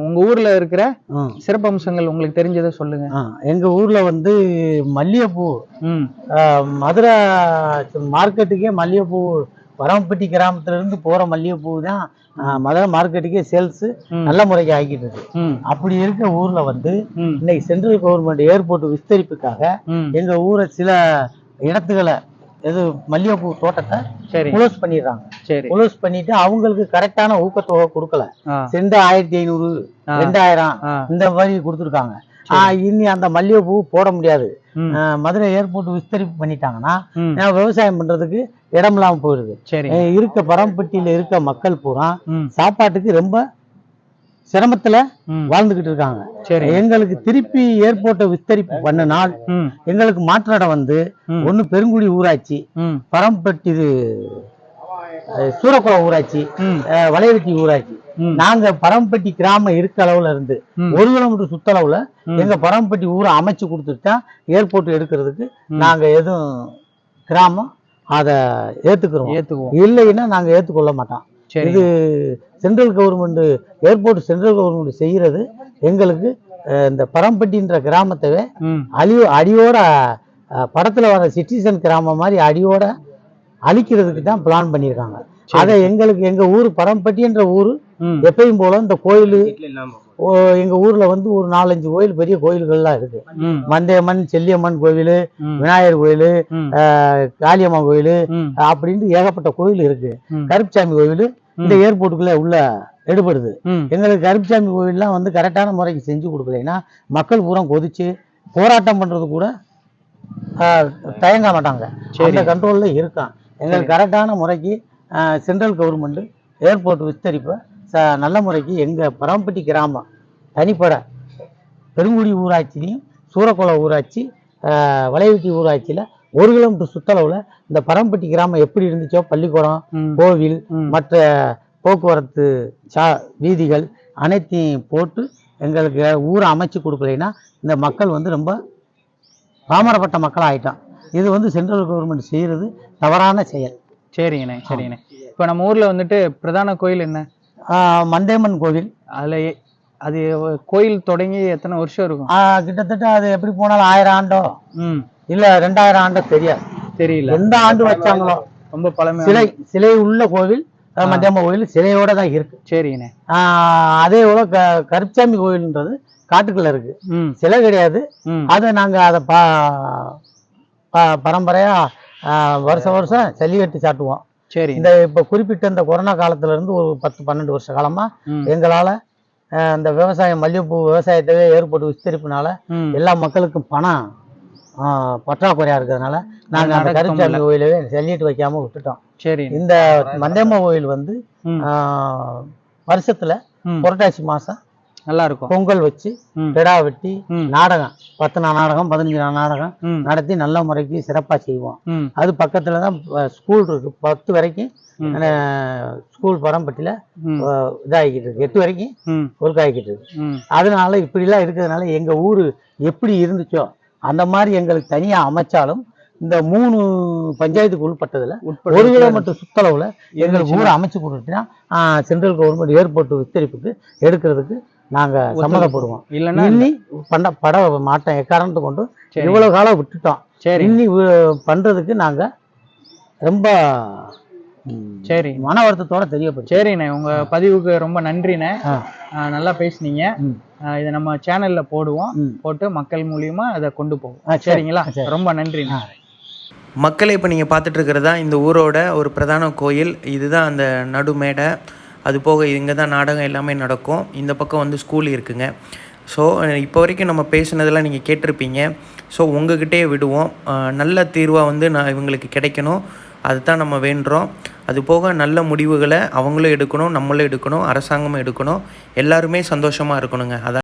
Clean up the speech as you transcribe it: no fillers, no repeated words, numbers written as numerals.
உங்க ஊர்ல இருக்கிற சிறப்பு அம்சங்கள் உங்களுக்கு தெரிஞ்சதை சொல்லுங்க. எங்க ஊர்ல வந்து மல்லிகைப்பூ, மதுரை மார்க்கெட்டுக்கே மல்லிகைப்பூ, வரம்பட்டி கிராமத்துல இருந்து போற மல்லிகைப்பூ தான் மதுரை மார்க்கெட்டுக்கே சேல்ஸ் நல்ல முறைக்கு ஆகிட்டு இருக்கு. அப்படி இருக்க ஊர்ல வந்து இன்னைக்கு சென்ட்ரல் கவர்மெண்ட் ஏர்போர்ட் விஸ்தரிப்புக்காக எங்க ஊரை சில இடத்துகளை மல்லிகைப்பூ தோட்டத்தை க்ளோஸ் பண்ணிடுறாங்க. க்ளோஸ் பண்ணிட்டு அவங்களுக்கு கரெக்டான ஊக்கத்தொகை கொடுக்கல. செண்டு 1500 2000 இந்த மாதிரி கொடுத்துருக்காங்க. இனி அந்த மல்லிகைப்பூ போட முடியாது. மதுரை ஏர்போர்ட் விஸ்தரிப்பு பண்ணிட்டாங்கன்னா விவசாயம் பண்றதுக்கு இடம் இல்லாம போயிடுது. இருக்க பரம்பட்டியில இருக்க மக்கள் பூரா சாப்பாட்டுக்கு ரொம்ப சிரமத்துல வாழ்ந்துகிட்டு இருக்காங்க. எங்களுக்கு திருப்பி ஏர்போர்ட்டை விஸ்தரிப்பு பண்ணினால் எங்களுக்கு மாற்றாடம் வந்து ஒண்ணு பெருங்குடி ஊராட்சி, பரம்பட்டி சூரக்குளம் ஊராட்சி, வளைவெட்டி ஊராட்சி. நாங்க பரம்பட்டி கிராமம் இருக்க அளவுல இருந்து 1 கிலோமீட்டர் சுத்தளவுல எங்க பரம்பட்டி ஊரை அமைச்சு கொடுத்துட்டா ஏர்போர்ட் எடுக்கிறதுக்கு நாங்க எதுவும் கிராமம் அதை ஏத்துக்கிறோம். இல்லைன்னா நாங்க ஏத்துக்கொள்ள மாட்டோம். இது central government airport central government செய்யறது எங்களுக்கு இந்த பரம்பட்டின்ற கிராமத்தை அடியோட படத்துல வர சிட்டிசன் கிராமம் மாதிரி அடியோட அழிக்கிறதுக்கு தான் பிளான் பண்ணியிருக்காங்க. அதை எங்களுக்கு எங்க ஊர் பரம்பட்டின்ற ஊரு எப்பயும் போல இந்த கோயில் எங்க ஊர்ல வந்து ஒரு 4-5 கோயில், பெரிய கோயில்கள்லாம் இருக்கு. மந்தையம்மன், செல்லியம்மன் கோவில், விநாயகர் கோயில், காளியம்மன் கோயில் அப்படின்னு ஏகப்பட்ட கோயில் இருக்கு. கருப்புசாமி கோயில் இந்த ஏர்போர்ட்டுக்குள்ள உள்ள எடுபடுது. எங்களுக்கு கருப்புசாமி கோயில்லாம் வந்து கரெக்டான முறைக்கு செஞ்சு கொடுக்கலைன்னா மக்கள் பூரா கொதிச்சு போராட்டம் பண்றது கூட தயங்க மாட்டாங்க. அந்த கண்ட்ரோல்ல இருக்கான். எங்களுக்கு கரெக்டான முறைக்கு சென்ட்ரல் கவர்மெண்ட் ஏர்போர்ட் விஸ்தரிப்பை நல்ல முறைக்கு எங்க பரம்பட்டி கிராமம் தனிப்பட பெருங்குடி ஊராட்சிலையும் சூரக்குளம் ஊராட்சி, வளைவெட்டி ஊராட்சியில 1 கிலோமீட்டர் சுத்தளவுல இந்த பரம்பட்டி கிராமம் எப்படி இருந்துச்சோ பள்ளிக்கூடம், கோவில், மற்ற போக்குவரத்து வீதிகள் அனைத்தையும் போட்டு எங்களுக்கு ஊரை அமைச்சு கொடுக்கலைன்னா இந்த மக்கள் வந்து ரொம்ப பாமரப்பட்ட மக்கள் ஆயிட்டான். இது வந்து சென்ட்ரல் கவர்மெண்ட் செய்யறது தவறான செயல். சரிங்கண்ணே, சரிங்கண்ணே. இப்போ நம்ம ஊர்ல வந்துட்டு பிரதான கோயில் என்ன? மந்தையம்மன் கோவில். அதுல அது கோயில் தொடங்கி எத்தனை வருஷம் இருக்கும்? கிட்டத்தட்ட அது எப்படி போனாலும் 1000 ஆண்டோ இல்ல 2000 ஆண்டோ தெரியல. எந்த ஆண்டு வச்சாங்களோ. ரொம்ப பழமை சிலை உள்ள கோவில் மந்தியம்மன் கோவில் சிலையோட தான் இருக்கு. சரிங்கண்ணே. அதே போல கருப்புசாமி கோவில்ன்றது காட்டுக்குள்ள இருக்கு, சிலை கிடையாது. அதை நாங்க அதை பரம்பரையா வருஷம் ஜல்லிக்கட்டு சாட்டுவோம். சரி. இந்த இப்ப குறிப்பிட்ட இந்த கொரோனா காலத்துல இருந்து ஒரு 10-12 வருஷ காலமா எங்களால இந்த விவசாயம் மல்லிகைப்பூ விவசாயத்தவே ஏற்பட்டு விஸ்தரிப்புனால எல்லா மக்களுக்கும் பணம் பற்றாக்குறையா இருக்கிறதுனால நாங்க அந்த கருப்புசாமி கோயிலவே ஜல்லிக்கட்டு வைக்காம விட்டுட்டோம். சரி. இந்த மந்தையம்மன் கோயில் வந்து வருஷத்துல புரட்டாசி மாசம் நல்லா இருக்கும் பொங்கல் வச்சு கிடா வெட்டி நாடகம் 10 நாள் நாடகம் 15 நாடகம் நடத்தி நல்ல முறைக்கு சிறப்பா செய்வோம். அது பக்கத்துலதான் ஸ்கூல் இருக்கு. 10 வரைக்கும் ஸ்கூல் பரம்பட்டியில இதாகிட்டு இருக்கு. 8 வரைக்கும் ஒர்க் ஆகிக்கிட்டு இருக்கு. அதனால இப்படி எல்லாம் இருக்கிறதுனால எங்க ஊரு எப்படி இருந்துச்சோ அந்த மாதிரி எங்களுக்கு தனியா அமைச்சாலும் இந்த 3 பஞ்சாயத்துக்கு உட்பட்டதுல 1 கிலோமீட்டர் சுத்தளவுல எங்களுக்கு ஊரை அமைச்சு கொடுத்துட்டா சென்ட்ரல் கவர்மெண்ட் ஏர்போர்ட் விஸ்தரிப்புக்கு எடுக்கிறதுக்கு நாங்க சம்மதப்படுவோம். இல்லைன்னா இன்னி பட மாட்டோம். எக்காரணத்தை கொண்டு இவ்வளவு காலம் விட்டுட்டோம். இன்னி பண்றதுக்கு நாங்க ரொம்ப மன வருத்தத்தோட தெரியப்படும். சரிண்ணே, உங்க பதிவுக்கு ரொம்ப நன்றிண்ணே. நல்லா பேசுனீங்க. இதை நம்ம சேனல்ல போடுவோம், போட்டு மக்கள் மூலியமா அதை கொண்டு போவோம். சரிங்களா? ரொம்ப நன்றி மக்களை. இப்போ நீங்கள் பார்த்துட்டு இருக்கிறதா இந்த ஊரோட ஒரு பிரதான கோயில். இதுதான் அந்த நடுமேடை. அது போக இங்கே தான் நாடகம் எல்லாமே நடக்கும். இந்த பக்கம் வந்து ஸ்கூல் இருக்குங்க. ஸோ இப்போ வரைக்கும் நம்ம பேசுனதெல்லாம் நீங்கள் கேட்டிருப்பீங்க. ஸோ உங்ககிட்டே விடுவோம். நல்ல தீர்வாக வந்து இவங்களுக்கு கிடைக்கணும். அதுதான் நம்ம வேண்டுறோம். அது போக நல்ல முடிவுகளை அவங்களும் எடுக்கணும், நம்மளும் எடுக்கணும், அரசாங்கமும் எடுக்கணும். எல்லாருமே சந்தோஷமாக இருக்கணுங்க. அதான்